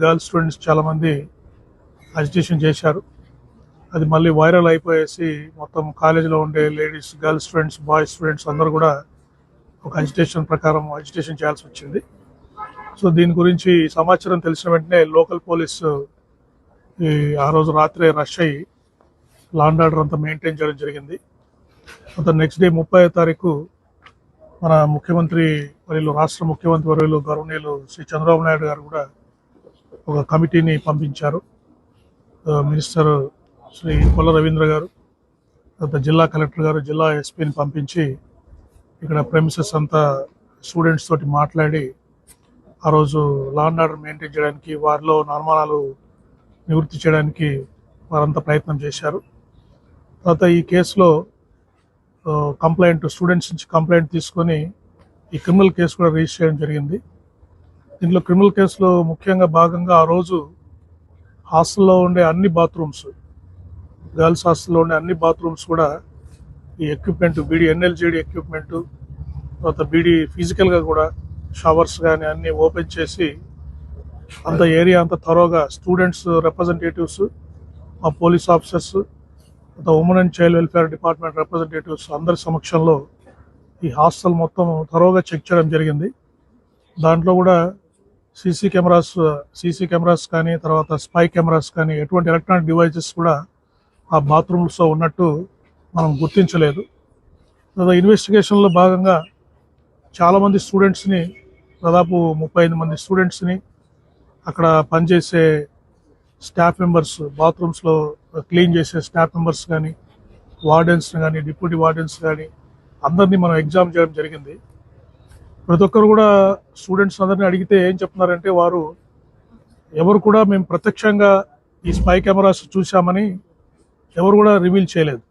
Girls students చాలా మంది agitation చేశారు. అది మళ్ళీ వైరల్ అయిపోయేసి మొత్తం కాలేజీలో ఉండే ladies, girls students, boys students అందరూ కూడా ఒక అజిటేషన్ ప్రకారం అజిటేషన్ చేయాల్సి వచ్చింది. సో దీని గురించి సమాచారం తెలిసిన వెంటనే లోకల్ పోలీసు ఆ రోజు రాత్రే రష్ అయ్యి లా అండ్ ఆర్డర్ అంతా మెయింటైన్ చేయడం జరిగింది. మొత్తం నెక్స్ట్ డే 30వ తారీఖు మన ముఖ్యమంత్రి వర్యులు, రాష్ట్ర ముఖ్యమంత్రి వర్యులు గౌరవనీయులు శ్రీ చంద్రబాబు నాయుడు గారు కూడా ఒక కమిటీని పంపించారు. మినిస్టర్ శ్రీ కొల్ల రవీంద్ర గారు, తర్వాత జిల్లా కలెక్టర్ గారు, జిల్లా ఎస్పీని పంపించి ఇక్కడ ప్రెమిసెస్ అంతా స్టూడెంట్స్ తోటి మాట్లాడి ఆ రోజు లా అండ్ ఆర్డర్ మెయింటైన్ చేయడానికి, వారిలో అనుమానాలు నివృత్తి చేయడానికి వారంతా ప్రయత్నం చేశారు. తర్వాత ఈ కేసులో స్టూడెంట్స్ నుంచి కంప్లైంట్ తీసుకొని ఈ క్రిమినల్ కేసు కూడా రిజిస్టర్ చేయడం జరిగింది. దీంట్లో క్రిమినల్ కేసులో ముఖ్యంగా భాగంగా ఆ రోజు హాస్టల్లో ఉండే అన్ని బాత్రూమ్స్, గర్ల్స్ హాస్టల్లో ఉండే అన్ని బాత్రూమ్స్ కూడా ఈ ఎక్విప్మెంట్, బీడీ ఎన్ఎల్జీడీ ఎక్విప్మెంట్, తర్వాత బీడీ ఫిజికల్గా కూడా షవర్స్ కానీ అన్నీ ఓపెన్ చేసి అంత ఏరియా అంతా థరోగా స్టూడెంట్స్ రిప్రజెంటేటివ్స్, మా police officers, women and child welfare department representatives అందరి సమక్షంలో ఈ హాస్టల్ మొత్తం థరోగా చెక్ చేయడం జరిగింది. దాంట్లో కూడా సీసీ కెమెరాస్ కానీ, తర్వాత స్పై కెమెరాస్ కానీ, ఎటువంటి ఎలక్ట్రానిక్ డివైజెస్ కూడా ఆ బాత్రూమ్స్లో ఉన్నట్టు మనం గుర్తించలేదు. తర్వాత ఇన్వెస్టిగేషన్లో భాగంగా చాలామంది స్టూడెంట్స్ని, దాదాపు 35 మంది స్టూడెంట్స్ని, అక్కడ పనిచేసే స్టాఫ్ మెంబర్స్, బాత్రూమ్స్లో క్లీన్ చేసే స్టాఫ్ మెంబర్స్ కానీ, వార్డెన్స్ కానీ, డిప్యూటీ వార్డెన్స్ కానీ అందరినీ మనం ఎగ్జామ్ చేయడం జరిగింది. ప్రతి ఒక్కరు కూడా స్టూడెంట్స్ అందరినీ అడిగితే ఏం చెప్తున్నారంటే, వారు ఎవరు కూడా మేము ప్రత్యక్షంగా ఈ స్పై కెమెరాస్ చూసామని ఎవరు కూడా రివీల్ చేయలేదు.